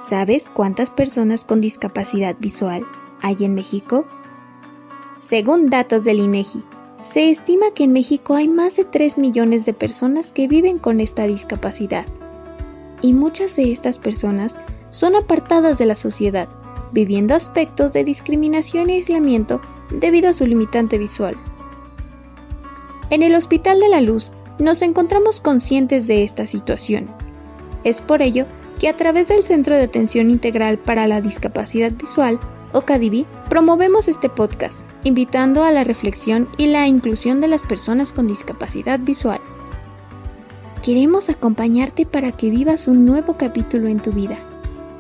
¿Sabes cuántas personas con discapacidad visual hay en México? Según datos del INEGI, se estima que en México hay más de 3 millones de personas que viven con esta discapacidad. Y muchas de estas personas son apartadas de la sociedad, viviendo aspectos de discriminación y aislamiento debido a su limitante visual. En el Hospital de la Luz nos encontramos conscientes de esta situación. Es por ello que a través del Centro de Atención Integral para la Discapacidad Visual, o CADIVI, promovemos este podcast, invitando a la reflexión y la inclusión de las personas con discapacidad visual. Queremos acompañarte para que vivas un nuevo capítulo en tu vida,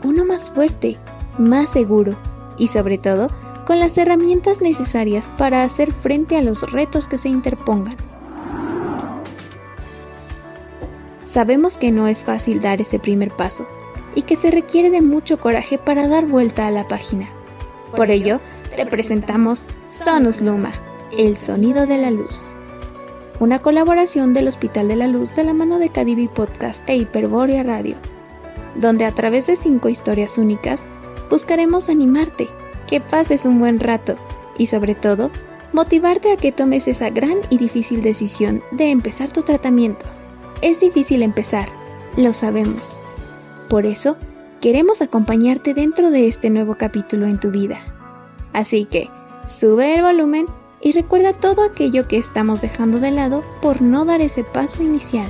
uno más fuerte, más seguro y sobre todo con las herramientas necesarias para hacer frente a los retos que se interpongan. Sabemos que no es fácil dar ese primer paso y que se requiere de mucho coraje para dar vuelta a la página. Por ello, te presentamos Sonus Luma, el sonido de la luz. Una colaboración del Hospital de la Luz de la mano de CADIVI Podcast e Hiperbórea Radio, donde a través de 5 historias únicas buscaremos animarte, que pases un buen rato y sobre todo, motivarte a que tomes esa gran y difícil decisión de empezar tu tratamiento. Es difícil empezar, lo sabemos. Por eso, queremos acompañarte dentro de este nuevo capítulo en tu vida. Así que, sube el volumen y recuerda todo aquello que estamos dejando de lado por no dar ese paso inicial.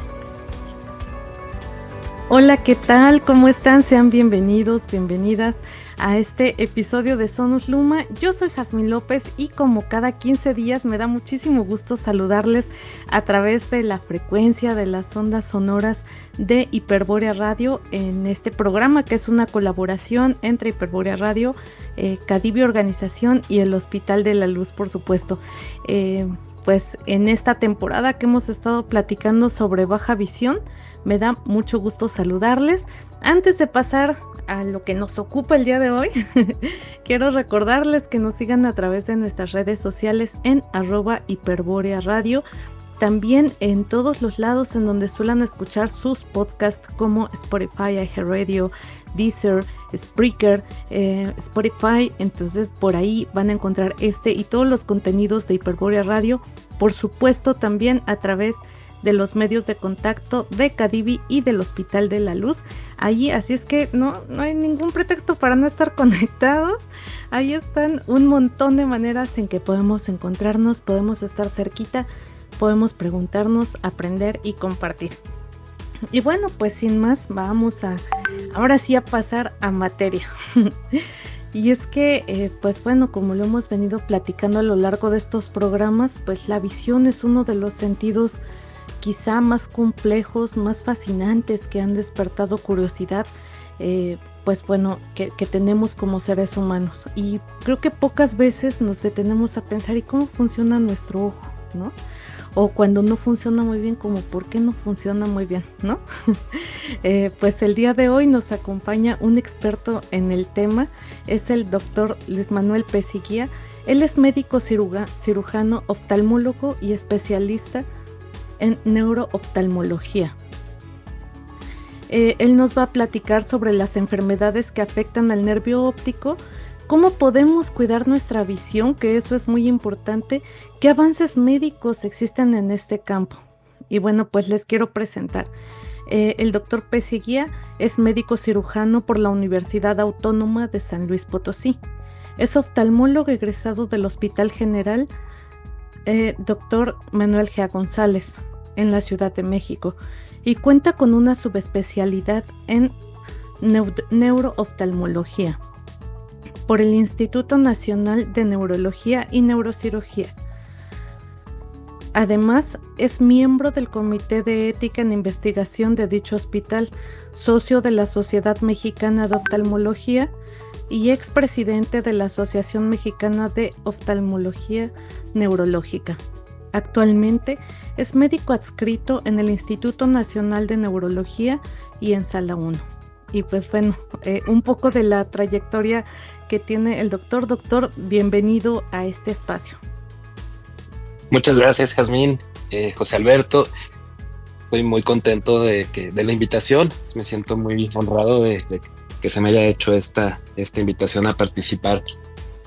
Hola, ¿qué tal? ¿Cómo están? Sean bienvenidos, bienvenidas a este episodio de Sonus Luma. Yo soy Jazmín López y como cada 15 días me da muchísimo gusto saludarles a través de la frecuencia de las ondas sonoras de Hiperbórea Radio en este programa que es una colaboración entre Hiperbórea Radio, CADIVI Organización y el Hospital de la Luz, por supuesto. Pues en esta temporada que hemos estado platicando sobre baja visión, me da mucho gusto saludarles. Antes de pasar a lo que nos ocupa el día de hoy, quiero recordarles que nos sigan a través de nuestras redes sociales en @Hiperbórea Radio, también en todos los lados en donde suelan escuchar sus podcasts como Spotify, iHeartRadio, Deezer, Spreaker, Spotify. Entonces por ahí van a encontrar este y todos los contenidos de Hiperbórea Radio, por supuesto también a través de los medios de contacto de CADIVI y del Hospital de la Luz. Allí, así es que no hay ningún pretexto para no estar conectados. Ahí están un montón de maneras en que podemos encontrarnos, podemos estar cerquita, podemos preguntarnos, aprender y compartir. Y bueno, pues sin más, vamos ahora sí a pasar a materia. Y es que, pues bueno, como lo hemos venido platicando a lo largo de estos programas, pues la visión es uno de los sentidos quizá más complejos, más fascinantes que han despertado curiosidad, pues bueno, que tenemos como seres humanos. Y creo que pocas veces nos detenemos a pensar ¿y cómo funciona nuestro ojo?, ¿no? O cuando no funciona muy bien, como ¿por qué no funciona muy bien?, ¿no? Pues el día de hoy nos acompaña un experto en el tema, es el doctor Luis Manuel Pesiguía. Él es médico cirujano, oftalmólogo y especialista en neurooftalmología. Él nos va a platicar sobre las enfermedades que afectan al nervio óptico, cómo podemos cuidar nuestra visión, que eso es muy importante, qué avances médicos existen en este campo. Y bueno, pues les quiero presentar. El doctor Pesiguía es médico cirujano por la Universidad Autónoma de San Luis Potosí. Es oftalmólogo egresado del Hospital General Dr. Manuel G. González en la Ciudad de México y cuenta con una subespecialidad en neurooftalmología por el Instituto Nacional de Neurología y Neurocirugía. Además, es miembro del Comité de Ética en Investigación de dicho hospital, socio de la Sociedad Mexicana de Oftalmología y expresidente de la Asociación Mexicana de Oftalmología Neurológica. Actualmente es médico adscrito en el Instituto Nacional de Neurología y en Sala 1. Y pues bueno, un poco de la trayectoria que tiene el doctor. Doctor, bienvenido a este espacio. Muchas gracias, Jazmín, José Alberto. Estoy muy contento de la invitación. Me siento muy honrado de que se me haya hecho esta invitación a participar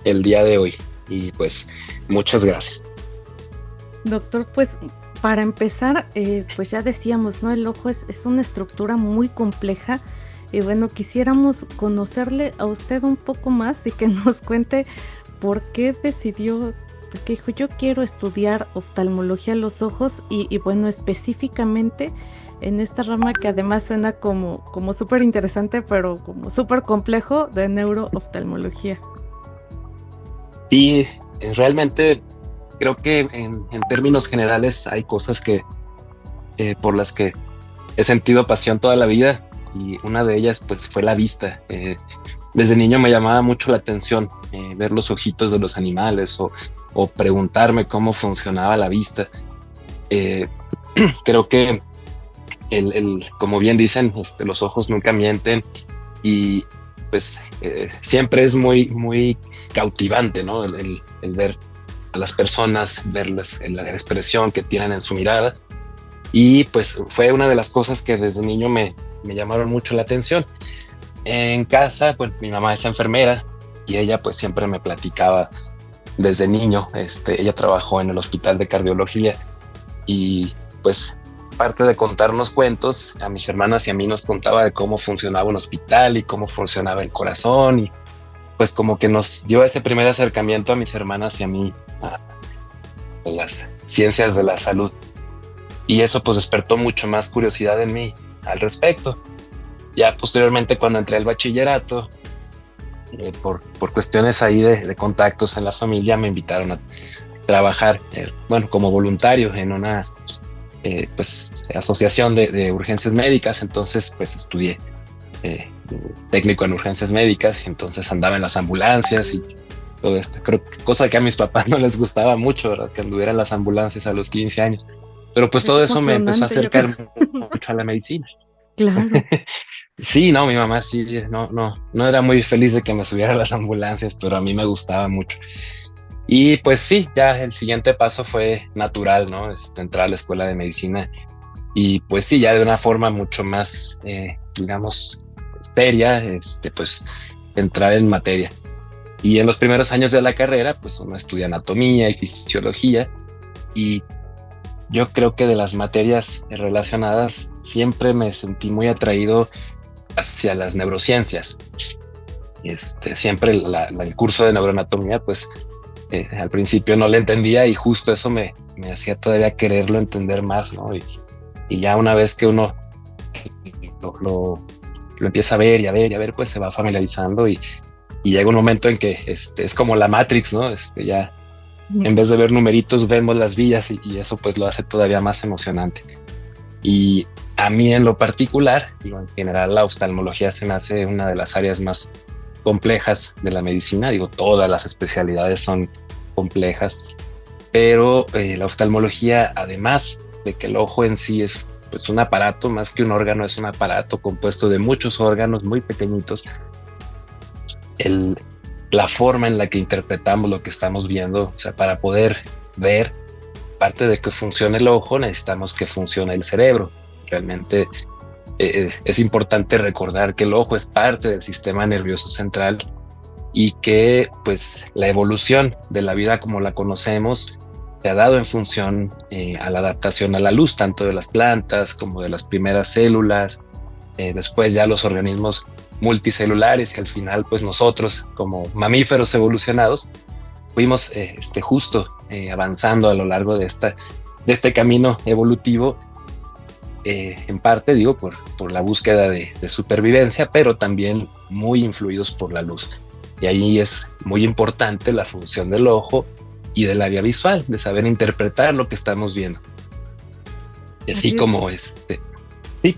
el día de hoy. Y pues muchas gracias. Doctor, pues para empezar, pues ya decíamos, ¿no? El ojo es una estructura muy compleja. Y bueno, quisiéramos conocerle a usted un poco más y que nos cuente por qué decidió, porque dijo, yo quiero estudiar oftalmología de los ojos y bueno, específicamente en esta rama que además suena como súper interesante, pero como súper complejo, de neurooftalmología. Sí, realmente creo que en términos generales hay cosas que por las que he sentido pasión toda la vida, y una de ellas pues fue la vista. Desde niño me llamaba mucho la atención ver los ojitos de los animales o preguntarme cómo funcionaba la vista. Creo que como bien dicen, los ojos nunca mienten, y pues siempre es muy, muy cautivante, ¿no? El ver a las personas, verlas, la expresión que tienen en su mirada. Y pues fue una de las cosas que desde niño me llamaron mucho la atención. En casa, pues mi mamá es enfermera y ella pues siempre me platicaba desde niño. Ella trabajó en el hospital de cardiología y pues parte de contarnos cuentos, a mis hermanas y a mí nos contaba de cómo funcionaba un hospital y cómo funcionaba el corazón, y pues como que nos dio ese primer acercamiento a mis hermanas y a mí a las ciencias de la salud. Y eso pues despertó mucho más curiosidad en mí al respecto. Ya posteriormente, cuando entré al bachillerato, por cuestiones ahí de contactos en la familia, me invitaron a trabajar como voluntario en una asociación de urgencias médicas. Entonces pues estudié técnico en urgencias médicas, y entonces andaba en las ambulancias y todo esto. Creo que cosa que a mis papás no les gustaba mucho, ¿verdad? Que anduviera en las ambulancias a los 15 años. Pero pues todo eso me empezó a acercar mucho a la medicina. Claro. Sí, no, mi mamá sí, no era muy feliz de que me subiera a las ambulancias, pero a mí me gustaba mucho. Y pues sí, ya el siguiente paso fue natural, ¿no? Entrar a la escuela de medicina, y pues sí, ya de una forma mucho más, digamos, seria, pues entrar en materia. Y en los primeros años de la carrera, pues uno estudia anatomía y fisiología, y yo creo que de las materias relacionadas siempre me sentí muy atraído hacia las neurociencias. Siempre el curso de neuroanatomía, pues al principio no le entendía, y justo eso me hacía todavía quererlo entender más, ¿no? Y ya una vez que uno lo empieza a ver y a ver y a ver, pues se va familiarizando, y llega un momento en que es como la Matrix, ¿no? Ya en vez de ver numeritos vemos las vías, y eso pues lo hace todavía más emocionante. Y a mí en lo particular, digo, en general la oftalmología se me hace una de las áreas más complejas de la medicina. Digo, todas las especialidades son complejas, pero la oftalmología, además de que el ojo en sí es pues un aparato, más que un órgano, es un aparato compuesto de muchos órganos muy pequeñitos. La forma en la que interpretamos lo que estamos viendo, o sea, para poder ver, parte de que funcione el ojo, necesitamos que funcione el cerebro. Realmente es importante recordar que el ojo es parte del sistema nervioso central, y que pues la evolución de la vida como la conocemos se ha dado en función a la adaptación a la luz, tanto de las plantas como de las primeras células, después ya los organismos multicelulares, y al final pues nosotros como mamíferos evolucionados fuimos justo avanzando a lo largo de este camino evolutivo, en parte digo por la búsqueda de supervivencia, pero también muy influidos por la luz. Y ahí es muy importante la función del ojo y de la vía visual, de saber interpretar lo que estamos viendo. Y así como sí.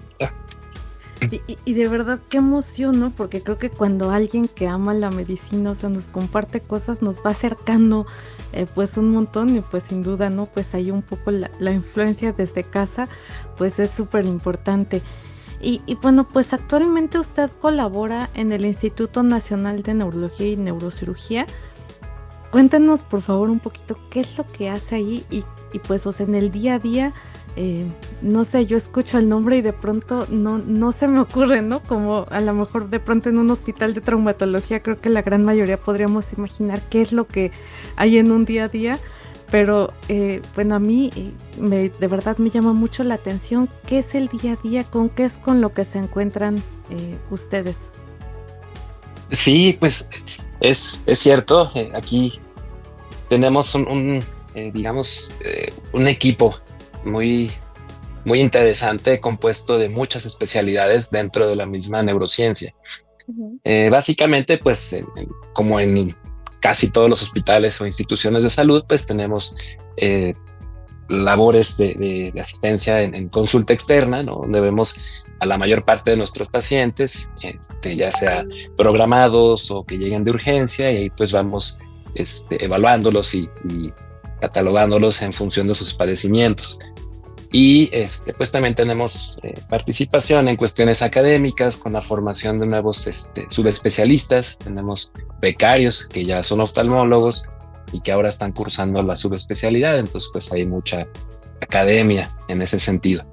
Y de verdad qué emoción, ¿no? Porque creo que cuando alguien que ama la medicina, o sea, nos comparte cosas, nos va acercando pues un montón, y pues sin duda, ¿no? Pues ahí un poco la influencia desde casa, pues es súper importante. Y bueno, pues actualmente usted colabora en el Instituto Nacional de Neurología y Neurocirugía. Cuéntanos por favor un poquito qué es lo que hace ahí, y pues o sea, en el día a día, no sé, yo escucho el nombre y de pronto no se me ocurre, ¿no? Como a lo mejor de pronto en un hospital de traumatología creo que la gran mayoría podríamos imaginar qué es lo que hay en un día a día, pero bueno, a mí de verdad me llama mucho la atención qué es el día a día, con qué es con lo que se encuentran ustedes. Sí, pues es cierto, aquí tenemos digamos, un equipo muy, muy interesante compuesto de muchas especialidades dentro de la misma neurociencia. Uh-huh. Básicamente, pues como en casi todos los hospitales o instituciones de salud, pues tenemos eh, labores de asistencia en consulta externa, ¿no? Donde vemos a la mayor parte de nuestros pacientes, ya sea programados o que lleguen de urgencia, y ahí pues vamos evaluándolos y catalogándolos en función de sus padecimientos. Y pues también tenemos participación en cuestiones académicas con la formación de nuevos subespecialistas. Tenemos becarios que ya son oftalmólogos y que ahora están cursando la subespecialidad, entonces pues hay mucha academia en ese sentido.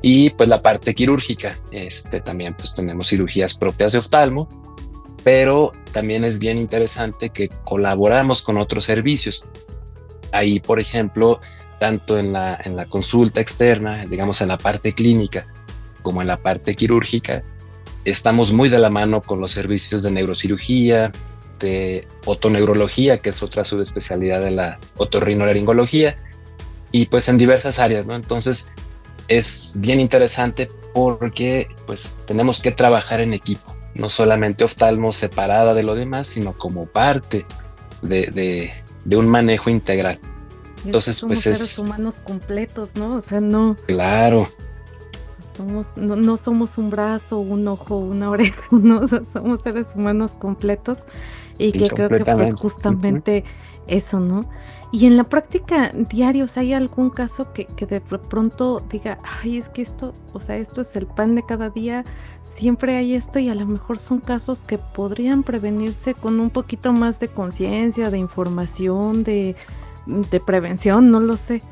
Y pues la parte quirúrgica, también pues tenemos cirugías propias de oftalmo, pero también es bien interesante que colaboramos con otros servicios. Ahí, por ejemplo, tanto en la consulta externa, digamos en la parte clínica, como en la parte quirúrgica, estamos muy de la mano con los servicios de neurocirugía, de otoneurología, que es otra subespecialidad de la otorrinolaringología, y pues en diversas áreas, ¿no? Entonces es bien interesante porque pues tenemos que trabajar en equipo, no solamente oftalmo separada de lo demás, sino como parte de un manejo integral. Entonces, somos pues seres humanos completos, ¿no? O sea, no. Claro. No somos un brazo, un ojo, una oreja, ¿no? O sea, somos seres humanos completos y que creo que pues justamente eso, ¿no? Y en la práctica diaria, o sea, ¿hay algún caso que de pronto diga, ay, es que esto, o sea, esto es el pan de cada día, siempre hay esto y a lo mejor son casos que podrían prevenirse con un poquito más de conciencia, de información, de prevención, no lo sé?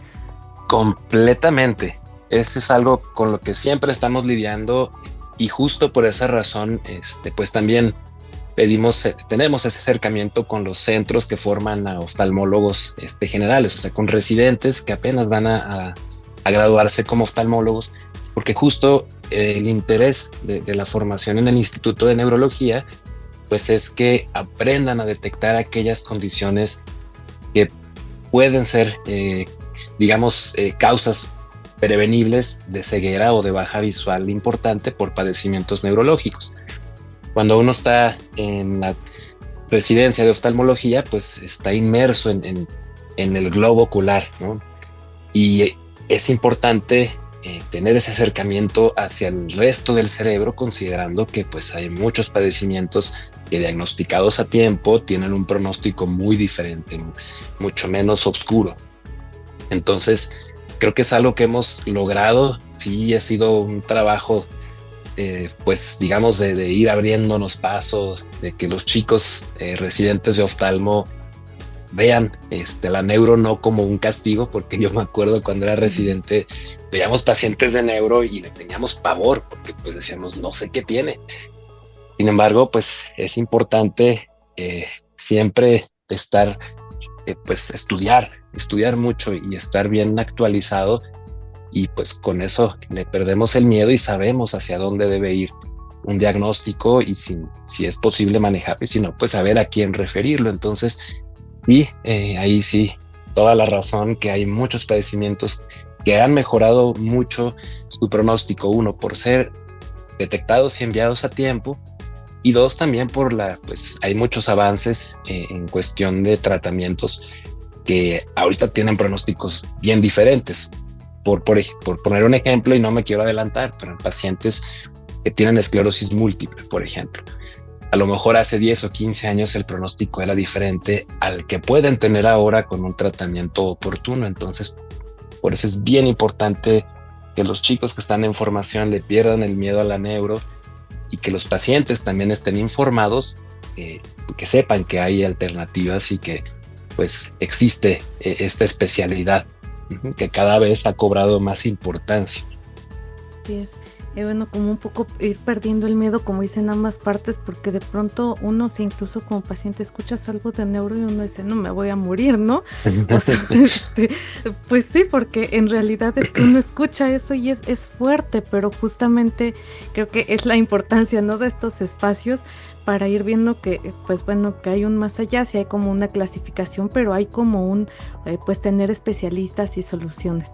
Completamente. Eso es algo con lo que siempre estamos lidiando y justo por esa razón, pues también tenemos ese acercamiento con los centros que forman a oftalmólogos generales, o sea, con residentes que apenas van a graduarse como oftalmólogos, porque justo el interés de la formación en el Instituto de Neurología, pues es que aprendan a detectar aquellas condiciones que pueden ser, digamos, causas prevenibles de ceguera o de baja visual importante por padecimientos neurológicos. Cuando uno está en la residencia de oftalmología, pues está inmerso en el globo ocular, ¿no? Y es importante tener ese acercamiento hacia el resto del cerebro, considerando que pues hay muchos padecimientos que diagnosticados a tiempo tienen un pronóstico muy diferente, mucho menos oscuro. Entonces, creo que es algo que hemos logrado. Sí, ha sido un trabajo, pues digamos, de ir abriéndonos pasos, de que los chicos residentes de oftalmo vean la neuro no como un castigo, porque yo me acuerdo cuando era residente, veíamos pacientes de neuro y le teníamos pavor, porque pues decíamos, no sé qué tiene. Sin embargo, pues es importante siempre estar, pues estudiar mucho y estar bien actualizado, y pues con eso le perdemos el miedo y sabemos hacia dónde debe ir un diagnóstico y si es posible manejarlo, y si no, pues saber a quién referirlo. Entonces, sí, ahí sí, toda la razón, que hay muchos padecimientos que han mejorado mucho su pronóstico, uno, por ser detectados y enviados a tiempo, y dos, también pues hay muchos avances en cuestión de tratamientos que ahorita tienen pronósticos bien diferentes. Por poner un ejemplo, y no me quiero adelantar, pero en pacientes que tienen esclerosis múltiple, por ejemplo, a lo mejor hace 10 o 15 años el pronóstico era diferente al que pueden tener ahora con un tratamiento oportuno. Entonces, por eso es bien importante que los chicos que están en formación le pierdan el miedo a la neuro, y que los pacientes también estén informados, que sepan que hay alternativas y que pues existe esta especialidad que cada vez ha cobrado más importancia. Así es. Bueno, como un poco ir perdiendo el miedo, como dicen ambas partes, porque de pronto uno, si incluso como paciente escuchas algo de neuro y uno dice, no, me voy a morir, ¿no? O sea, pues sí, porque en realidad es que uno escucha eso y es fuerte, pero justamente creo que es la importancia, ¿no?, de estos espacios para ir viendo que, pues bueno, que hay un más allá, sí hay como una clasificación, pero hay como un, pues tener especialistas y soluciones.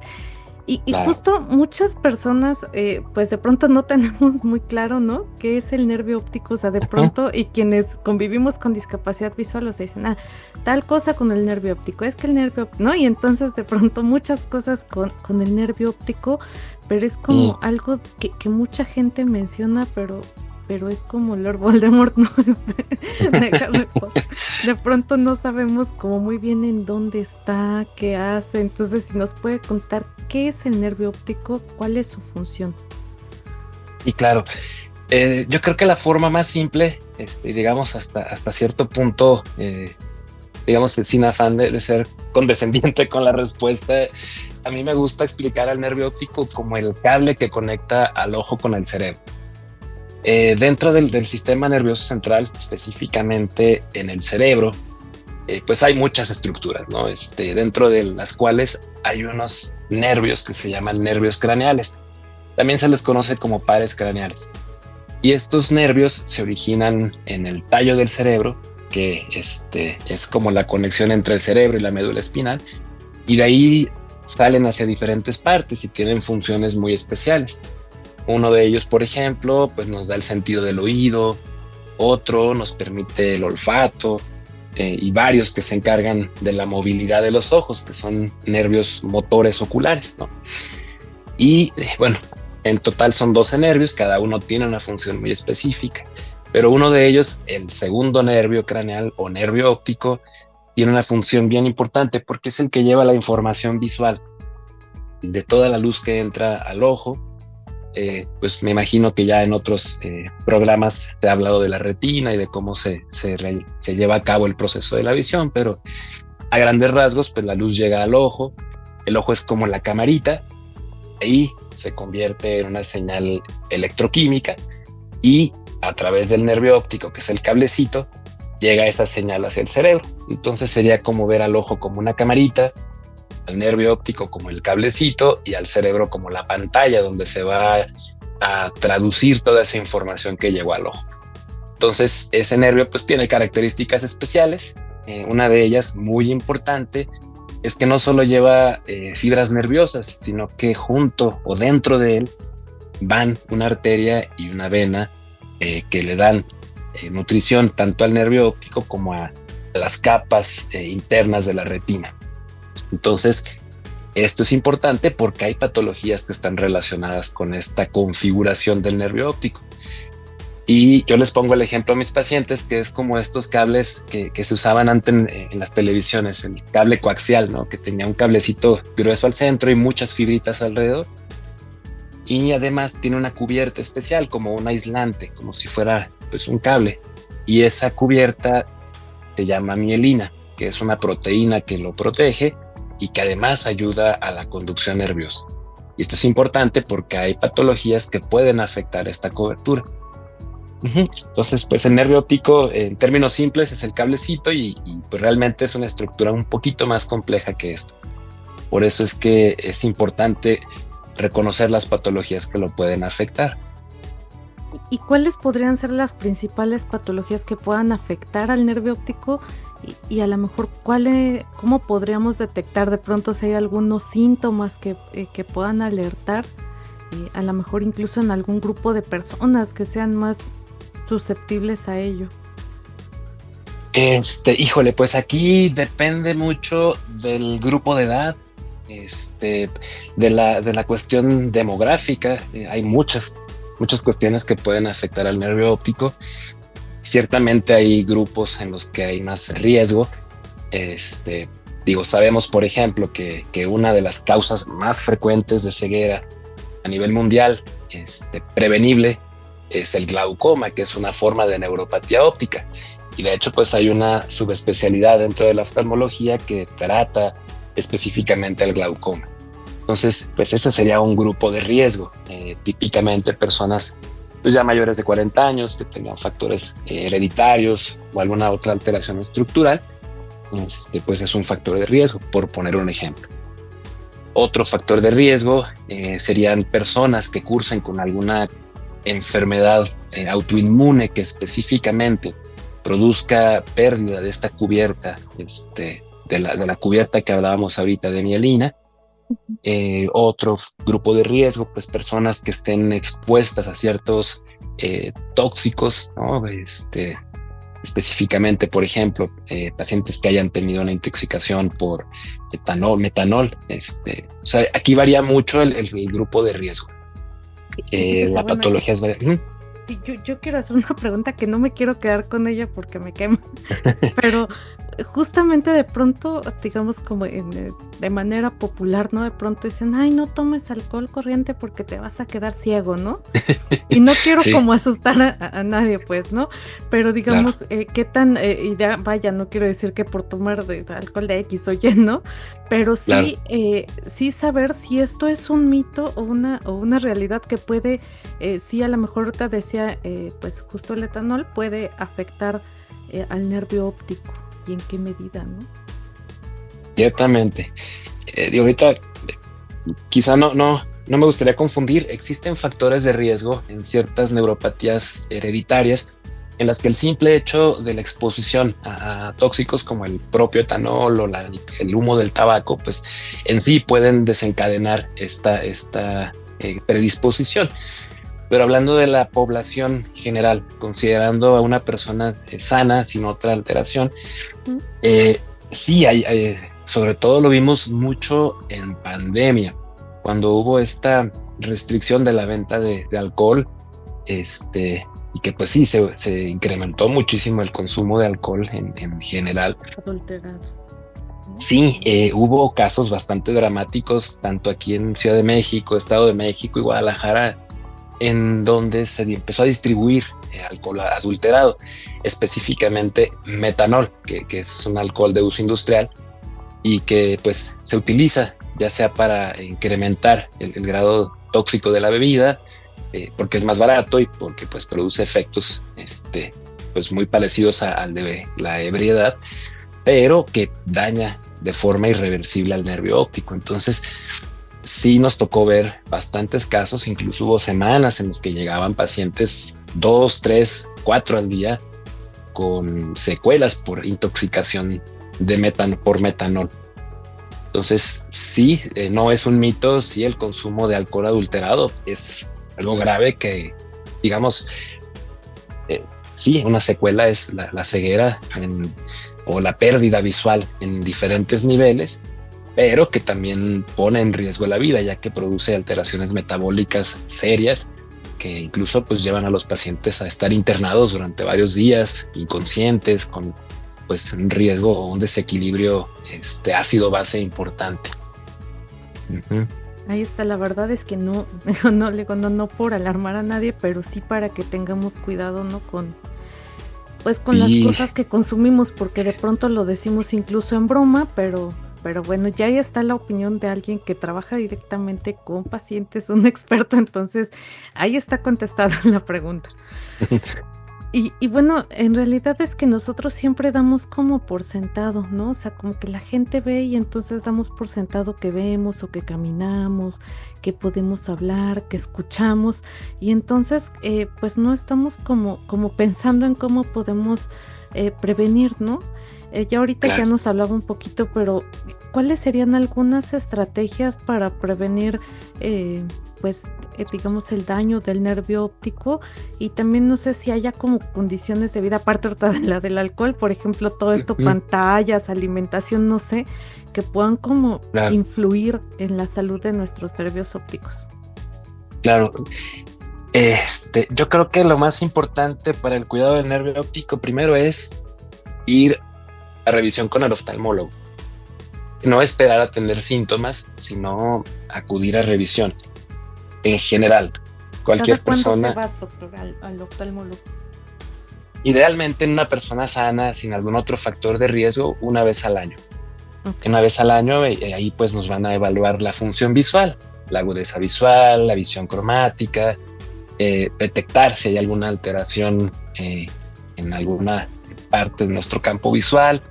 Y Claro. justo muchas personas, pues de pronto no tenemos muy claro, ¿no?, qué es el nervio óptico. O sea, de pronto, y quienes convivimos con discapacidad visual, o sea, dicen, tal cosa con el nervio óptico, es que el nervio óptico, ¿no? Y entonces de pronto muchas cosas con el nervio óptico, pero es como algo que mucha gente menciona, pero es como Lord Voldemort, ¿no? De Harry Potter. De pronto no sabemos como muy bien en dónde está, qué hace. Entonces, si nos puede contar qué es el nervio óptico, cuál es su función. Y claro, yo creo que la forma más simple, digamos hasta cierto punto, digamos sin afán de ser condescendiente con la respuesta, a mí me gusta explicar al nervio óptico como el cable que conecta al ojo con el cerebro. Dentro del sistema nervioso central, específicamente en el cerebro, pues hay muchas estructuras, ¿no? Dentro de las cuales hay unos nervios que se llaman nervios craneales. También se les conoce como pares craneales. Y estos nervios se originan en el tallo del cerebro, que es como la conexión entre el cerebro y la médula espinal, y de ahí salen hacia diferentes partes y tienen funciones muy especiales. Uno de ellos, por ejemplo, pues nos da el sentido del oído, otro nos permite el olfato, y varios que se encargan de la movilidad de los ojos, que son nervios motores oculares, ¿no? Y bueno, en total son 12 nervios, cada uno tiene una función muy específica, pero uno de ellos, el segundo nervio craneal o nervio óptico, tiene una función bien importante porque es el que lleva la información visual de toda la luz que entra al ojo. Pues me imagino que ya en otros programas te he hablado de la retina y de cómo se lleva a cabo el proceso de la visión, pero a grandes rasgos, pues la luz llega al ojo, el ojo es como la camarita, ahí se convierte en una señal electroquímica y a través del nervio óptico, que es el cablecito, llega esa señal hacia el cerebro. Entonces sería como ver al ojo como una camarita, al nervio óptico como el cablecito y al cerebro como la pantalla donde se va a traducir toda esa información que llegó al ojo. Entonces ese nervio pues tiene características especiales. Una de ellas muy importante es que no solo lleva fibras nerviosas, sino que junto o dentro de él van una arteria y una vena que le dan nutrición tanto al nervio óptico como a las capas internas de la retina. Entonces, esto es importante porque hay patologías que están relacionadas con esta configuración del nervio óptico. Y yo les pongo el ejemplo a mis pacientes, que es como estos cables que se usaban antes en las televisiones, el cable coaxial, ¿no? Que tenía un cablecito grueso al centro y muchas fibritas alrededor. Y además tiene una cubierta especial, como un aislante, como si fuera pues un cable. Y esa cubierta se llama mielina, que es una proteína que lo protege y que además ayuda a la conducción nerviosa. Y esto es importante porque hay patologías que pueden afectar esta cobertura. Entonces, pues el nervio óptico, en términos simples, es el cablecito y pues realmente es una estructura un poquito más compleja que esto. Por eso es que es importante reconocer las patologías que lo pueden afectar. ¿Y cuáles podrían ser las principales patologías que puedan afectar al nervio óptico? Y a lo mejor, ¿cómo podríamos detectar de pronto si hay algunos síntomas que puedan alertar? A lo mejor incluso en algún grupo de personas que sean más susceptibles a ello. Híjole, pues aquí depende mucho del grupo de edad, de la cuestión demográfica. Hay muchas cuestiones que pueden afectar al nervio óptico. Ciertamente hay grupos en los que hay más riesgo. Sabemos, por ejemplo, que una de las causas más frecuentes de ceguera a nivel mundial, prevenible, es el glaucoma, que es una forma de neuropatía óptica. Y de hecho, pues hay una subespecialidad dentro de la oftalmología que trata específicamente al glaucoma. Entonces, pues ese sería un grupo de riesgo, típicamente personas pues ya mayores de 40 años que tengan factores hereditarios o alguna otra alteración estructural, pues es un factor de riesgo, por poner un ejemplo. Otro factor de riesgo serían personas que cursen con alguna enfermedad autoinmune que específicamente produzca pérdida de esta cubierta, de la cubierta que hablábamos ahorita de mielina. Otro grupo de riesgo, pues personas que estén expuestas a ciertos tóxicos, ¿no? Específicamente, por ejemplo, pacientes que hayan tenido una intoxicación por metanol. O sea, aquí varía mucho el grupo de riesgo. La patología es variable. Sí, yo quiero hacer una pregunta que no me quiero quedar con ella porque me quema, pero justamente de pronto, digamos como de manera popular, ¿no? De pronto dicen, ay, no tomes alcohol corriente porque te vas a quedar ciego, ¿no? Y no quiero sí. como asustar a nadie, pues, ¿no? Pero digamos, claro. ¿Qué tan idea? Vaya, no quiero decir que por tomar de alcohol de X o Y, ¿no? Pero sí, claro. Sí saber si esto es un mito o una realidad que puede, sí, a lo mejor te decía, pues justo el etanol puede afectar al nervio óptico y en qué medida, ¿no? Ciertamente. Ahorita quizá no me gustaría confundir. Existen factores de riesgo en ciertas neuropatías hereditarias en las que el simple hecho de la exposición a tóxicos como el propio etanol o el humo del tabaco, pues en sí pueden desencadenar esta predisposición. Pero hablando de la población general, considerando a una persona sana, sin otra alteración, sí hay, sobre todo lo vimos mucho en pandemia, cuando hubo esta restricción de la venta de alcohol, y que pues sí, se incrementó muchísimo el consumo de alcohol en general. Adulterado. Sí, hubo casos bastante dramáticos, tanto aquí en Ciudad de México, Estado de México y Guadalajara, en donde se empezó a distribuir alcohol adulterado, específicamente metanol, que es un alcohol de uso industrial y que pues se utiliza ya sea para incrementar el grado tóxico de la bebida, porque es más barato y porque pues produce efectos pues muy parecidos al de la ebriedad, pero que daña de forma irreversible al nervio óptico. Entonces sí nos tocó ver bastantes casos, incluso hubo semanas en las que llegaban pacientes 2, 3, 4 al día con secuelas por intoxicación por metanol. Entonces sí, no es un mito, sí el consumo de alcohol adulterado es algo grave que, digamos, sí, una secuela es la ceguera o la pérdida visual en diferentes niveles, pero que también pone en riesgo la vida, ya que produce alteraciones metabólicas serias que incluso pues llevan a los pacientes a estar internados durante varios días, inconscientes, con pues un riesgo o un desequilibrio ácido-base importante. Uh-huh. Ahí está, la verdad es que no por alarmar a nadie, pero sí para que tengamos cuidado, ¿no? Con las cosas que consumimos, porque de pronto lo decimos incluso en broma, pero bueno, ya ahí está la opinión de alguien que trabaja directamente con pacientes, un experto, entonces ahí está contestada la pregunta. Y bueno, en realidad es que nosotros siempre damos como por sentado, ¿no? O sea, como que la gente ve y entonces damos por sentado que vemos o que caminamos, que podemos hablar, que escuchamos, y entonces pues no estamos como pensando en cómo podemos prevenir, ¿no? Ya ahorita claro. Ya nos hablaba un poquito, pero ¿cuáles serían algunas estrategias para prevenir digamos el daño del nervio óptico? Y también no sé si haya como condiciones de vida, aparte de la del alcohol, por ejemplo, todo esto, pantallas, alimentación, no sé, que puedan como claro. influir en la salud de nuestros nervios ópticos. Claro. Yo creo que lo más importante para el cuidado del nervio óptico primero es ir a revisión con el oftalmólogo. No esperar a tener síntomas, sino acudir a revisión. En general, cualquier persona. ¿Cuándo se va, doctor, al oftalmólogo? Idealmente en una persona sana, sin algún otro factor de riesgo, una vez al año. Okay. Una vez al año, ahí pues nos van a evaluar la función visual, la agudeza visual, la visión cromática, detectar si hay alguna alteración en alguna parte de nuestro campo visual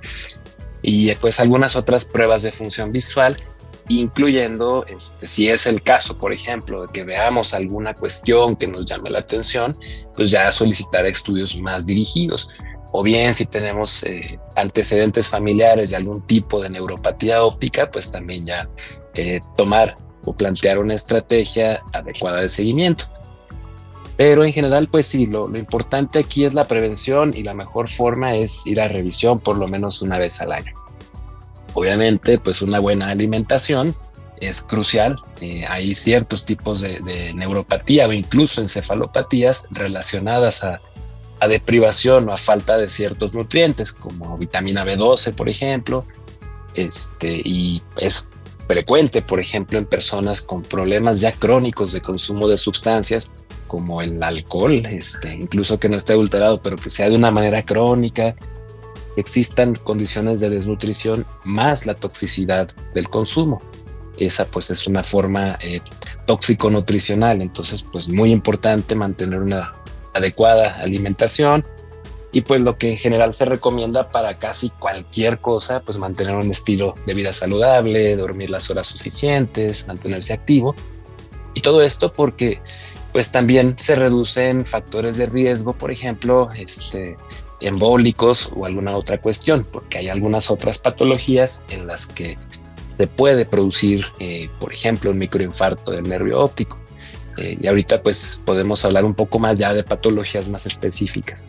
y pues algunas otras pruebas de función visual, incluyendo si es el caso, por ejemplo, de que veamos alguna cuestión que nos llame la atención, pues ya solicitar estudios más dirigidos. O bien si tenemos antecedentes familiares de algún tipo de neuropatía óptica, pues también ya tomar o plantear una estrategia adecuada de seguimiento. Pero en general, pues sí, lo importante aquí es la prevención y la mejor forma es ir a revisión por lo menos una vez al año. Obviamente, pues una buena alimentación es crucial. Hay ciertos tipos de neuropatía o incluso encefalopatías relacionadas a deprivación o a falta de ciertos nutrientes, como vitamina B12, por ejemplo, y es frecuente, por ejemplo, en personas con problemas ya crónicos de consumo de sustancias, como el alcohol, incluso que no esté adulterado, pero que sea de una manera crónica, existan condiciones de desnutrición más la toxicidad del consumo. Esa pues es una forma tóxico-nutricional, entonces pues muy importante mantener una adecuada alimentación y pues lo que en general se recomienda para casi cualquier cosa, pues mantener un estilo de vida saludable, dormir las horas suficientes, mantenerse activo y todo esto porque pues también se reducen factores de riesgo, por ejemplo, embólicos o alguna otra cuestión, porque hay algunas otras patologías en las que se puede producir, por ejemplo, un microinfarto del nervio óptico. Y ahorita pues podemos hablar un poco más ya de patologías más específicas.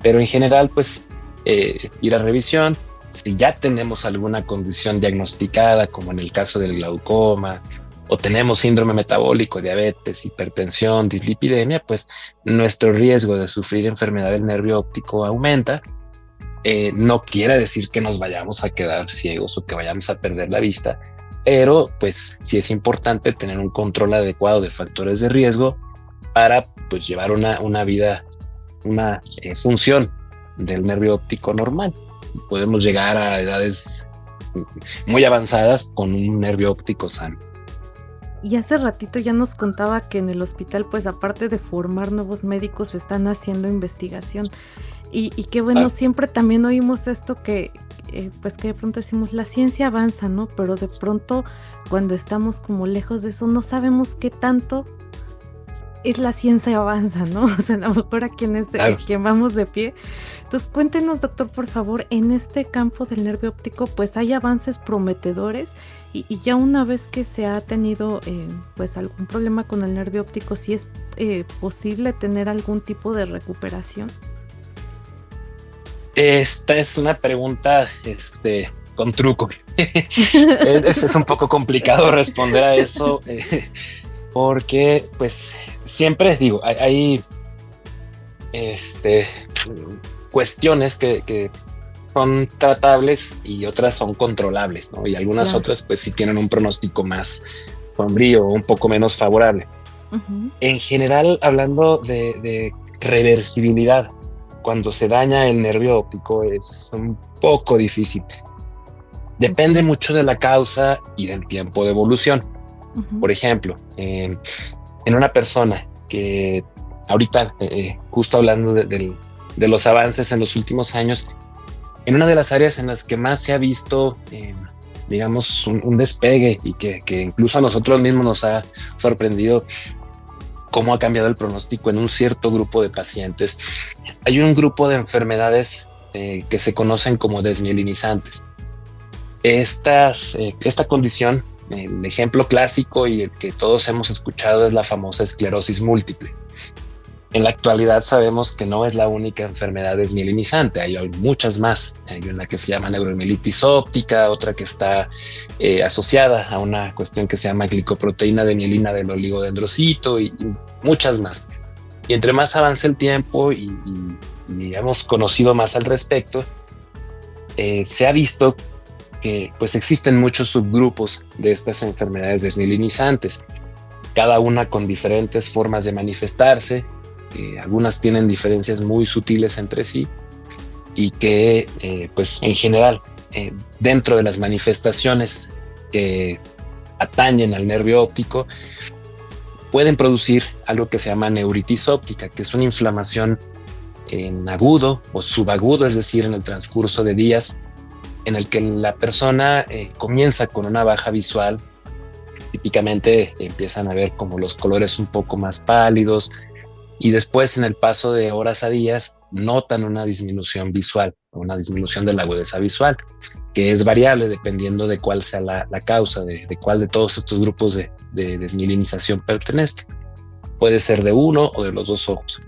Pero en general pues ir a revisión, si ya tenemos alguna condición diagnosticada, como en el caso del glaucoma, o tenemos síndrome metabólico, diabetes, hipertensión, dislipidemia, pues nuestro riesgo de sufrir enfermedad del nervio óptico aumenta. No quiere decir que nos vayamos a quedar ciegos o que vayamos a perder la vista, pero pues sí es importante tener un control adecuado de factores de riesgo para pues llevar una vida, una función del nervio óptico normal. Podemos llegar a edades muy avanzadas con un nervio óptico sano. Y hace ratito ya nos contaba que en el hospital, pues aparte de formar nuevos médicos, están haciendo investigación. Y qué bueno, siempre también oímos esto que pues que de pronto decimos, la ciencia avanza, ¿no? Pero de pronto cuando estamos como lejos de eso, no sabemos qué tanto es la ciencia avanza, ¿no? O sea, a lo mejor a quien vamos de pie. Entonces, cuéntenos, doctor, por favor, en este campo del nervio óptico, pues hay avances prometedores y ya una vez que se ha tenido pues algún problema con el nervio óptico, ¿sí es posible tener algún tipo de recuperación? Esta es una pregunta con truco. Es un poco complicado responder a eso porque pues siempre digo, hay cuestiones que son tratables y otras son controlables, ¿no? Y algunas otras pues sí tienen un pronóstico más sombrío o un poco menos favorable. Uh-huh. En general, hablando de reversibilidad, cuando se daña el nervio óptico es un poco difícil. Depende mucho de la causa y del tiempo de evolución. Uh-huh. Por ejemplo, en una persona que ahorita, justo hablando de los avances en los últimos años, en una de las áreas en las que más se ha visto, digamos, un despegue y que incluso a nosotros mismos nos ha sorprendido cómo ha cambiado el pronóstico en un cierto grupo de pacientes. Hay un grupo de enfermedades que se conocen como desmielinizantes. Esta condición, el ejemplo clásico y el que todos hemos escuchado es la famosa esclerosis múltiple. En la actualidad sabemos que no es la única enfermedad desmielinizante, hay muchas más. Hay una que se llama neuromielitis óptica, otra que está asociada a una cuestión que se llama glicoproteína de mielina del oligodendrocito y muchas más. Y entre más avance el tiempo y hemos conocido más al respecto, se ha visto que pues existen muchos subgrupos de estas enfermedades desmielinizantes, cada una con diferentes formas de manifestarse. Algunas tienen diferencias muy sutiles entre sí y que pues en general dentro de las manifestaciones que atañen al nervio óptico, pueden producir algo que se llama neuritis óptica, que es una inflamación en agudo o subagudo, es decir, en el transcurso de días, en el que la persona comienza con una baja visual. Típicamente empiezan a ver como los colores un poco más pálidos, y después, en el paso de horas a días, notan una disminución visual, una disminución de la agudeza visual, que es variable dependiendo de cuál sea la causa, de cuál de todos estos grupos de desmielinización pertenezca. Puede ser de uno o de los dos ojos.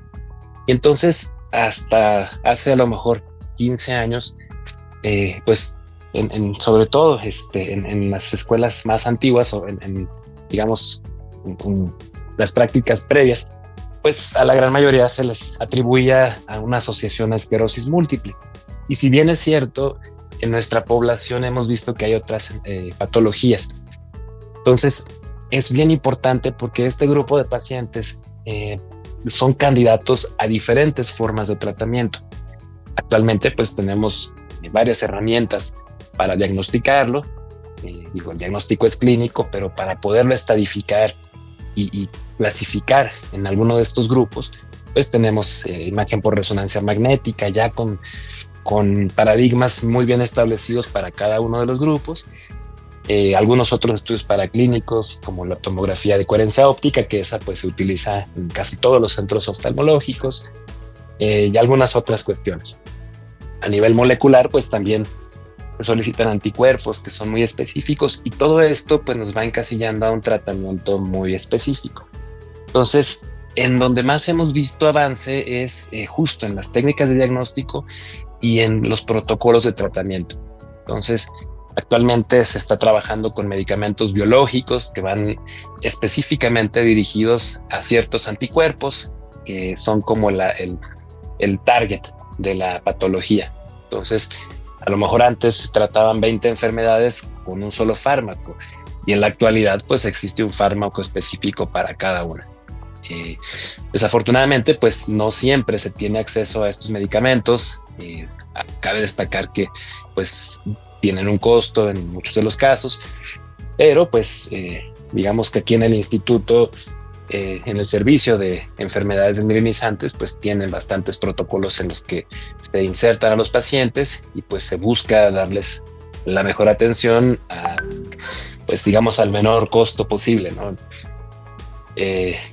Y entonces, hasta hace a lo mejor 15 años, pues sobre todo en las escuelas más antiguas o digamos, en las prácticas previas, pues a la gran mayoría se les atribuía a una asociación a esclerosis múltiple. Y si bien es cierto, en nuestra población hemos visto que hay otras patologías. Entonces, es bien importante porque este grupo de pacientes son candidatos a diferentes formas de tratamiento. Actualmente, pues tenemos varias herramientas para diagnosticarlo. El diagnóstico es clínico, pero para poderlo estadificar y clasificar en alguno de estos grupos, pues tenemos imagen por resonancia magnética, ya con paradigmas muy bien establecidos para cada uno de los grupos. Algunos otros estudios paraclínicos, como la tomografía de coherencia óptica, que esa pues se utiliza en casi todos los centros oftalmológicos, y algunas otras cuestiones. A nivel molecular, pues también se solicitan anticuerpos que son muy específicos, y todo esto pues nos va encasillando a un tratamiento muy específico. Entonces, en donde más hemos visto avance es justo en las técnicas de diagnóstico y en los protocolos de tratamiento. Entonces, actualmente se está trabajando con medicamentos biológicos que van específicamente dirigidos a ciertos anticuerpos que son como el target de la patología. Entonces, a lo mejor antes se trataban 20 enfermedades con un solo fármaco, y en la actualidad pues existe un fármaco específico para cada una. Desafortunadamente pues no siempre se tiene acceso a estos medicamentos. Cabe destacar que pues tienen un costo en muchos de los casos, pero pues digamos que aquí en el instituto, en el servicio de enfermedades desmielinizantes, pues tienen bastantes protocolos en los que se insertan a los pacientes y pues se busca darles la mejor atención pues digamos al menor costo posible, ¿no?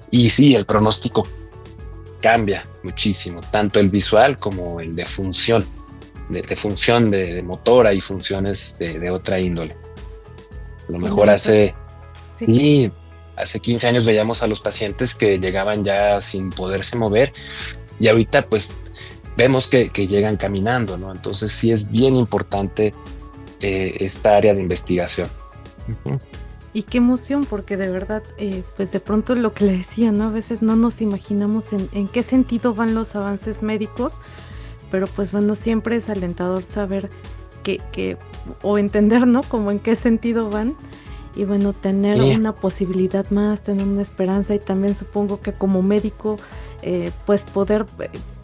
Y sí, el pronóstico cambia muchísimo, tanto el visual como el de función, de motora y funciones de otra índole. A lo mejor hace 15 años veíamos a los pacientes que llegaban ya sin poderse mover, y ahorita pues vemos que llegan caminando, ¿no? Entonces sí es bien importante esta área de investigación. Uh-huh. Y qué emoción, porque de verdad, pues de pronto lo que le decía, ¿no? A veces no nos imaginamos en qué sentido van los avances médicos, pero pues bueno, siempre es alentador saber que o entender, ¿no? Como en qué sentido van, y bueno, tener una posibilidad más, tener una esperanza, y también supongo que como médico, pues poder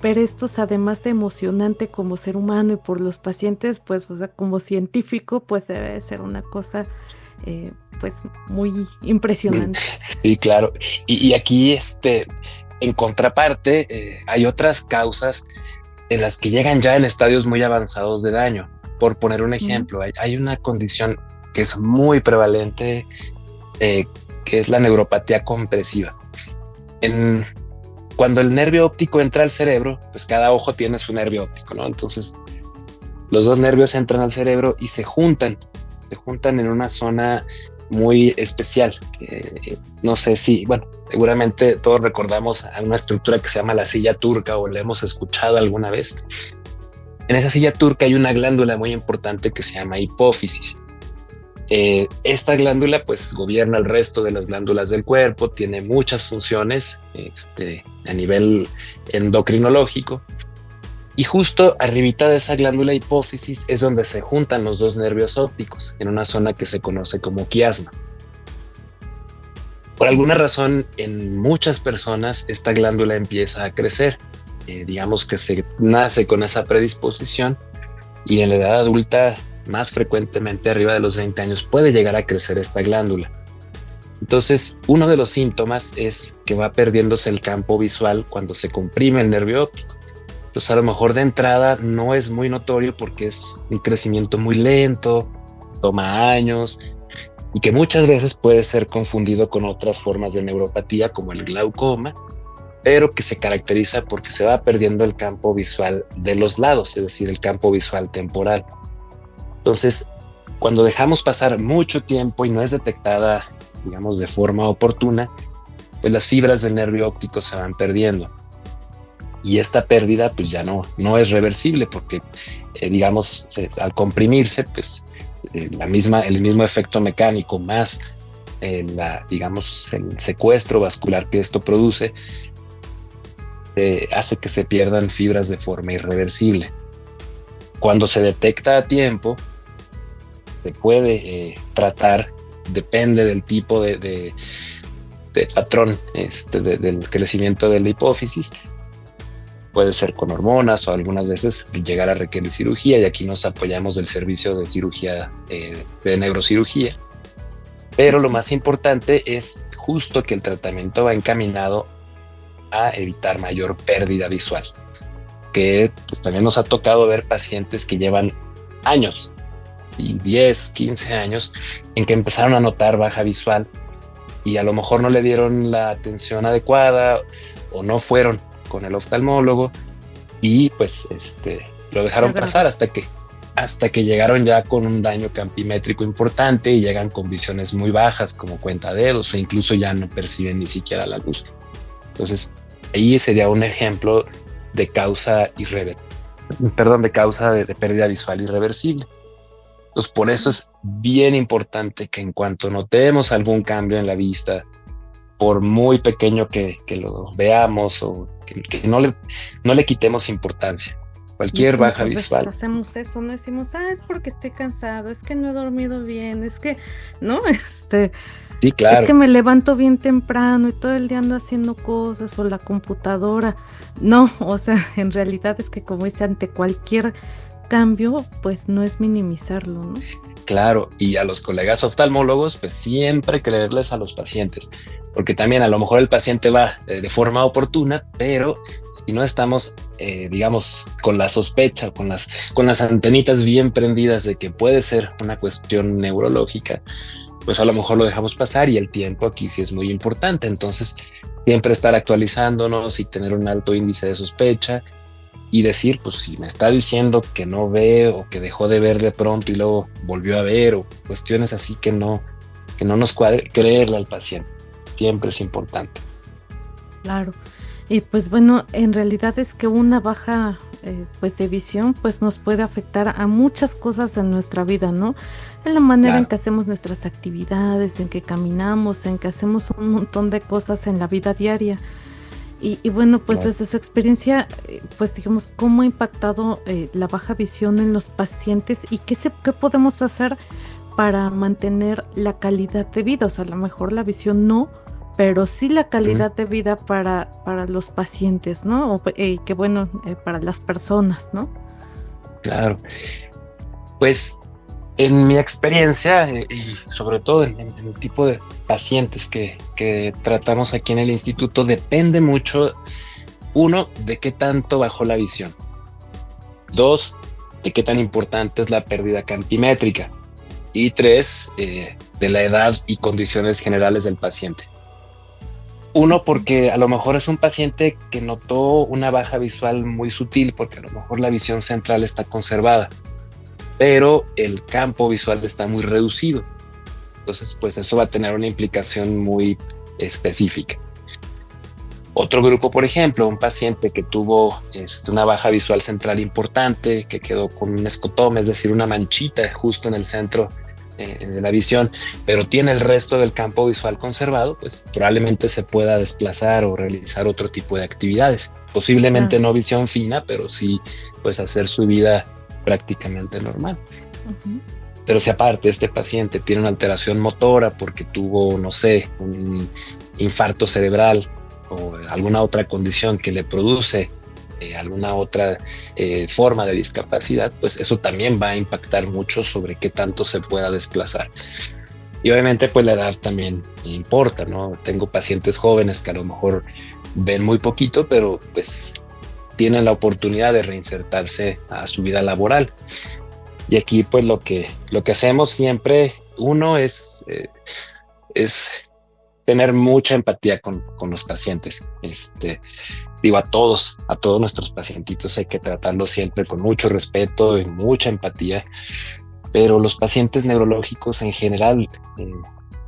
ver estos, además de emocionante como ser humano y por los pacientes, pues o sea, como científico, pues debe ser una cosa pues muy impresionante. Sí, claro. Y aquí, en contraparte, hay otras causas en las que llegan ya en estadios muy avanzados de daño. Por poner un ejemplo, hay una condición que es muy prevalente, que es la neuropatía compresiva. Cuando el nervio óptico entra al cerebro, pues cada ojo tiene su nervio óptico, ¿no? Entonces, los dos nervios entran al cerebro y se juntan en una zona muy especial. No sé si, bueno, seguramente todos recordamos a una estructura que se llama la silla turca, o la hemos escuchado alguna vez. En esa silla turca hay una glándula muy importante que se llama hipófisis. Esta glándula pues gobierna el resto de las glándulas del cuerpo, tiene muchas funciones a nivel endocrinológico, y justo arribita de esa glándula hipófisis es donde se juntan los dos nervios ópticos en una zona que se conoce como quiasma. Por alguna razón, en muchas personas esta glándula empieza a crecer. Digamos que se nace con esa predisposición, y en la edad adulta más frecuentemente arriba de los 20 años, puede llegar a crecer esta glándula. Entonces, uno de los síntomas es que va perdiéndose el campo visual cuando se comprime el nervio óptico. Entonces, a lo mejor de entrada no es muy notorio porque es un crecimiento muy lento, toma años, y que muchas veces puede ser confundido con otras formas de neuropatía como el glaucoma, pero que se caracteriza porque se va perdiendo el campo visual de los lados, es decir, el campo visual temporal. Entonces, cuando dejamos pasar mucho tiempo y no es detectada, digamos, de forma oportuna, pues las fibras del nervio óptico se van perdiendo. Y esta pérdida pues ya no es reversible porque, digamos, al comprimirse, pues el mismo efecto mecánico más digamos, el secuestro vascular que esto produce, hace que se pierdan fibras de forma irreversible. Cuando se detecta a tiempo, se puede tratar, depende del tipo de patrón del crecimiento de la hipófisis. Puede ser con hormonas o algunas veces llegar a requerir cirugía, y aquí nos apoyamos del servicio de cirugía, de neurocirugía. Pero lo más importante es justo que el tratamiento va encaminado a evitar mayor pérdida visual, que pues también nos ha tocado ver pacientes que llevan años, 10, 15 años, en que empezaron a notar baja visual y a lo mejor no le dieron la atención adecuada o no fueron con el oftalmólogo y pues lo dejaron pasar hasta que llegaron ya con un daño campimétrico importante y llegan con visiones muy bajas como cuentadedos o incluso ya no perciben ni siquiera la luz. Entonces ahí sería un ejemplo de causa de pérdida visual irreversible. Entonces por eso es bien importante que en cuanto notemos algún cambio en la vista, por muy pequeño que lo veamos o que no le quitemos importancia. Cualquier baja visual. Veces hacemos eso, no decimos, es porque estoy cansado, es que no he dormido bien, es que, ¿no? Sí, claro. Es que me levanto bien temprano y todo el día ando haciendo cosas o la computadora. No, o sea, en realidad es que como dice, ante cualquier cambio, pues no es minimizarlo, ¿no? Claro, y a los colegas oftalmólogos, pues siempre creerles a los pacientes, porque también a lo mejor el paciente va de forma oportuna, pero si no estamos, digamos, con la sospecha, con las antenitas bien prendidas de que puede ser una cuestión neurológica, pues a lo mejor lo dejamos pasar y el tiempo aquí sí es muy importante. Entonces, siempre estar actualizándonos y tener un alto índice de sospecha y decir, pues si me está diciendo que no ve o que dejó de ver de pronto y luego volvió a ver o cuestiones así que no nos cuadre, creerle al paciente. Siempre es importante. Claro. Y pues bueno, en realidad es que una baja pues de visión pues nos puede afectar a muchas cosas en nuestra vida, ¿no? En la manera en que hacemos nuestras actividades, en que caminamos, en que hacemos un montón de cosas en la vida diaria. Y bueno, pues desde su experiencia, pues digamos, ¿cómo ha impactado la baja visión en los pacientes y qué podemos hacer para mantener la calidad de vida? O sea, a lo mejor la visión no, pero sí la calidad de vida para los pacientes, ¿no? Que bueno, para las personas, ¿no? Claro. Pues en mi experiencia, y sobre todo en el tipo de pacientes que tratamos aquí en el instituto, depende mucho, uno, de qué tanto bajó la visión. Dos, de qué tan importante es la pérdida campimétrica. Y tres, de la edad y condiciones generales del paciente. Uno, porque a lo mejor es un paciente que notó una baja visual muy sutil, porque a lo mejor la visión central está conservada, pero el campo visual está muy reducido. Entonces, pues eso va a tener una implicación muy específica. Otro grupo, por ejemplo, un paciente que tuvo una baja visual central importante, que quedó con un escotoma, es decir, una manchita justo en el centro de la visión, pero tiene el resto del campo visual conservado, pues probablemente se pueda desplazar o realizar otro tipo de actividades. Posiblemente no visión fina, pero sí pues hacer su vida prácticamente normal. Pero si aparte este paciente tiene una alteración motora porque tuvo, no sé, un infarto cerebral o alguna otra condición que le produce alguna otra forma de discapacidad, pues eso también va a impactar mucho sobre qué tanto se pueda desplazar. Y obviamente pues la edad también importa, ¿no? Tengo pacientes jóvenes que a lo mejor ven muy poquito, pero pues tienen la oportunidad de reinsertarse a su vida laboral. Y aquí pues lo que hacemos siempre, uno es tener mucha empatía con los pacientes. Digo, a todos nuestros pacientitos hay que tratarlos siempre con mucho respeto y mucha empatía, pero los pacientes neurológicos en general,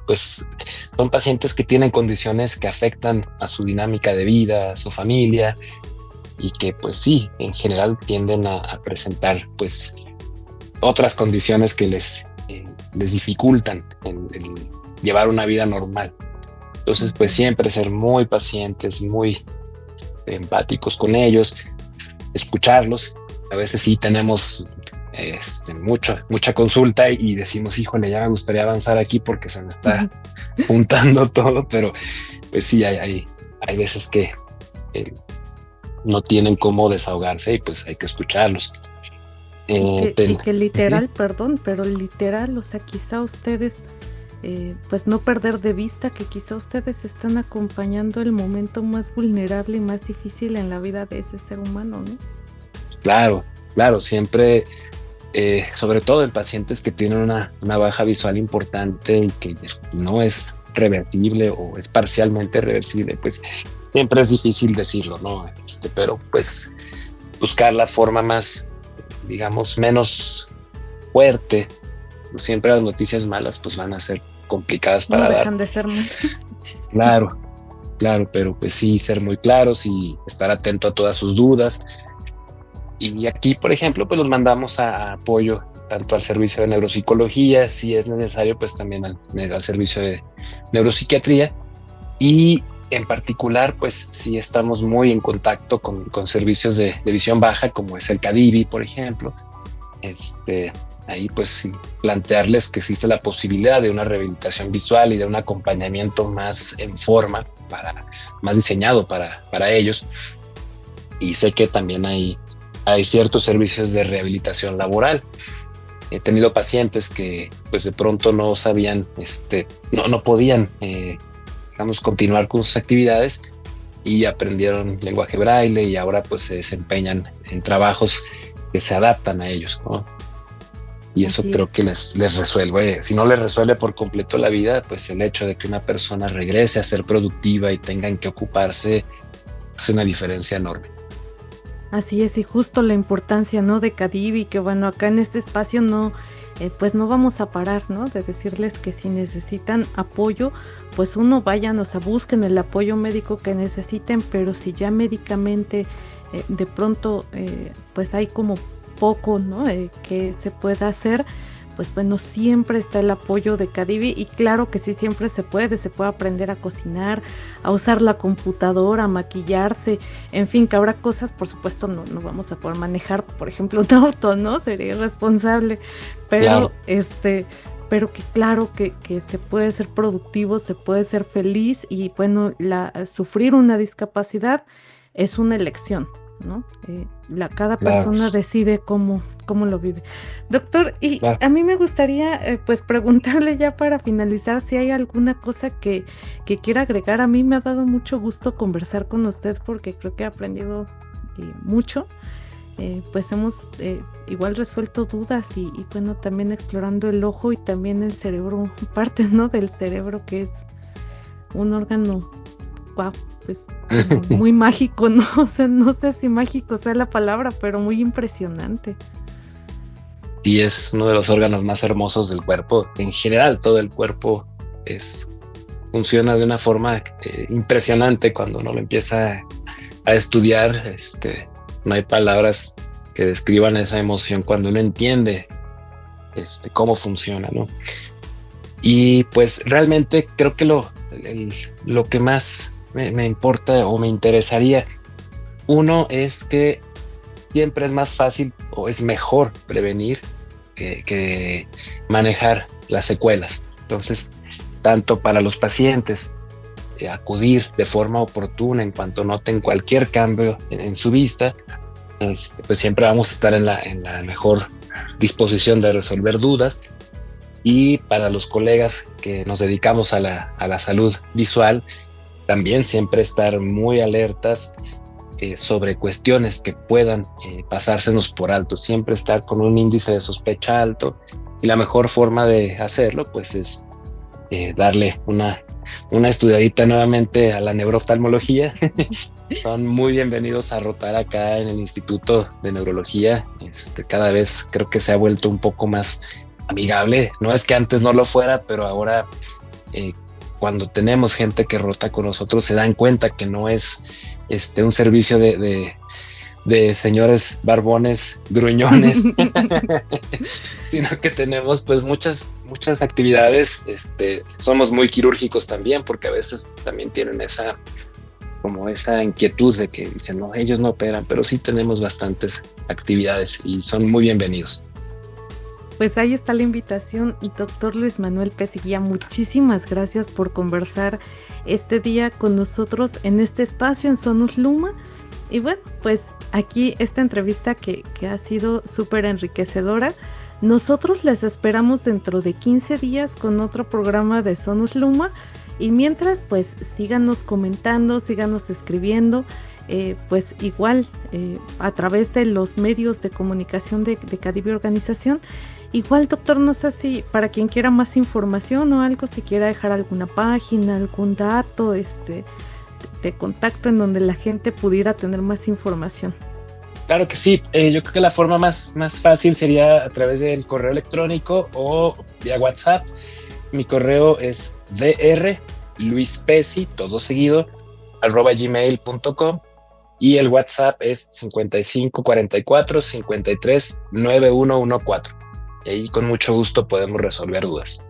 pues son pacientes que tienen condiciones que afectan a su dinámica de vida, a su familia, y que pues sí, en general tienden a presentar pues otras condiciones que les dificultan el llevar una vida normal. Entonces pues siempre ser muy pacientes, muy empáticos con ellos, escucharlos. A veces sí tenemos mucha consulta y decimos, híjole, ya me gustaría avanzar aquí porque se me está juntando todo, pero pues sí, hay veces que no tienen cómo desahogarse y pues hay que escucharlos. Y que literal, perdón, pero literal, o sea, quizá ustedes, pues no perder de vista que quizá ustedes están acompañando el momento más vulnerable y más difícil en la vida de ese ser humano, ¿no? Claro, siempre, sobre todo en pacientes que tienen una baja visual importante y que no es reversible o es parcialmente reversible, pues siempre es difícil decirlo, ¿no? Pero pues buscar la forma más, digamos, menos fuerte. Siempre las noticias malas pues van a ser complicadas para dar. No dejan de ser malas. Claro, pero pues sí, ser muy claros y estar atento a todas sus dudas. Y aquí, por ejemplo, pues los mandamos a apoyo tanto al servicio de neuropsicología, si es necesario, pues también al servicio de neuropsiquiatría. Y en particular, pues sí estamos muy en contacto con servicios de visión baja, como es el CADIVI, por ejemplo. Ahí pues sí, plantearles que existe la posibilidad de una rehabilitación visual y de un acompañamiento más en forma, más diseñado para ellos. Y sé que también hay ciertos servicios de rehabilitación laboral. He tenido pacientes que pues de pronto no sabían, no podían, digamos, continuar con sus actividades y aprendieron lenguaje braille y ahora pues se desempeñan en trabajos que se adaptan a ellos, ¿no? Y eso creo que les resuelve. Si no les resuelve por completo la vida, pues el hecho de que una persona regrese a ser productiva y tengan que ocuparse hace una diferencia enorme. Así es, y justo la importancia, ¿no?, de CADIVI, que bueno, acá en este espacio no, pues no vamos a parar, ¿no?, de decirles que si necesitan apoyo, pues vayan, o sea, busquen el apoyo médico que necesiten, pero si ya médicamente de pronto pues hay como poco, ¿no?, que se pueda hacer, pues bueno, siempre está el apoyo de CADIVI y claro que sí, siempre se puede aprender a cocinar, a usar la computadora, a maquillarse, en fin, que habrá cosas, por supuesto, no vamos a poder manejar, por ejemplo, un auto, ¿no? Sería irresponsable, pero claro. Pero que claro que se puede ser productivo, se puede ser feliz y bueno, sufrir una discapacidad es una elección, ¿no? Cada persona decide cómo lo vive. Doctor, y a mí me gustaría pues preguntarle ya para finalizar si hay alguna cosa que quiera agregar. A mí me ha dado mucho gusto conversar con usted porque creo que he aprendido mucho. Pues hemos igual resuelto dudas y bueno, también explorando el ojo y también el cerebro, parte, ¿no?, del cerebro, que es un órgano, wow, pues muy mágico, ¿no? O sea, no sé si mágico sea la palabra, pero muy impresionante. Sí, es uno de los órganos más hermosos del cuerpo. En general, todo el cuerpo funciona de una forma impresionante cuando uno lo empieza a estudiar. No hay palabras que describan esa emoción cuando uno entiende cómo funciona, ¿no? Y pues realmente creo que lo que más me importa o me interesaría, uno, es que siempre es más fácil o es mejor prevenir que manejar las secuelas. Entonces, tanto para los pacientes acudir de forma oportuna en cuanto noten cualquier cambio en su vista. Pues siempre vamos a estar en la mejor disposición de resolver dudas. Y para los colegas que nos dedicamos a la salud visual, también siempre estar muy alertas sobre cuestiones que puedan pasársenos por alto, siempre estar con un índice de sospecha alto, y la mejor forma de hacerlo pues es darle una estudiadita nuevamente a la neurooftalmología. Son muy bienvenidos a rotar acá en el Instituto de Neurología. Cada vez creo que se ha vuelto un poco más amigable. No es que antes no lo fuera, pero ahora cuando tenemos gente que rota con nosotros se dan cuenta que no es un servicio de señores barbones, gruñones, sino que tenemos pues muchas actividades. Somos muy quirúrgicos también, porque a veces también tienen esa inquietud de que dicen, no, ellos no operan, pero sí tenemos bastantes actividades y son muy bienvenidos. Pues ahí está la invitación, doctor Luis Manuel Pesiguía. Muchísimas gracias por conversar este día con nosotros en este espacio en Sonus Luma. Y bueno, pues aquí esta entrevista que ha sido súper enriquecedora. Nosotros les esperamos dentro de 15 días con otro programa de Sonus Luma. Y mientras, pues síganos comentando, síganos escribiendo. Pues igual a través de los medios de comunicación de Cadivi Organización. Igual, doctor, no sé si para quien quiera más información o algo, si quiera dejar alguna página, algún dato de contacto en donde la gente pudiera tener más información. Claro que sí. Yo creo que la forma más fácil sería a través del correo electrónico o vía WhatsApp. Mi correo es drluispesi, todo seguido, @gmail.com, y el WhatsApp es 5544-539114. Y ahí con mucho gusto podemos resolver dudas.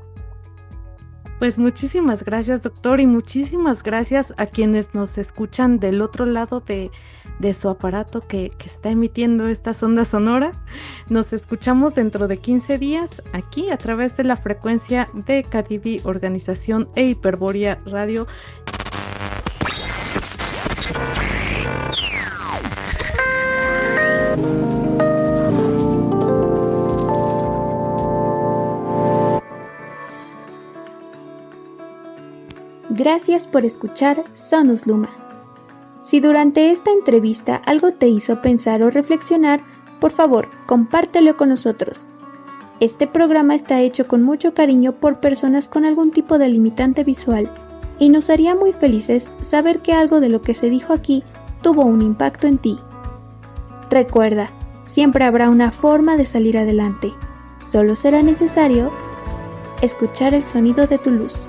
Pues muchísimas gracias, doctor, y muchísimas gracias a quienes nos escuchan del otro lado de su aparato que está emitiendo estas ondas sonoras. Nos escuchamos dentro de 15 días aquí a través de la frecuencia de Cadivi Organización e Hiperbórea Radio. Gracias por escuchar Sonus Luma. Si durante esta entrevista algo te hizo pensar o reflexionar, por favor, compártelo con nosotros. Este programa está hecho con mucho cariño por personas con algún tipo de limitante visual, y nos haría muy felices saber que algo de lo que se dijo aquí tuvo un impacto en ti. Recuerda, siempre habrá una forma de salir adelante. Solo será necesario escuchar el sonido de tu luz.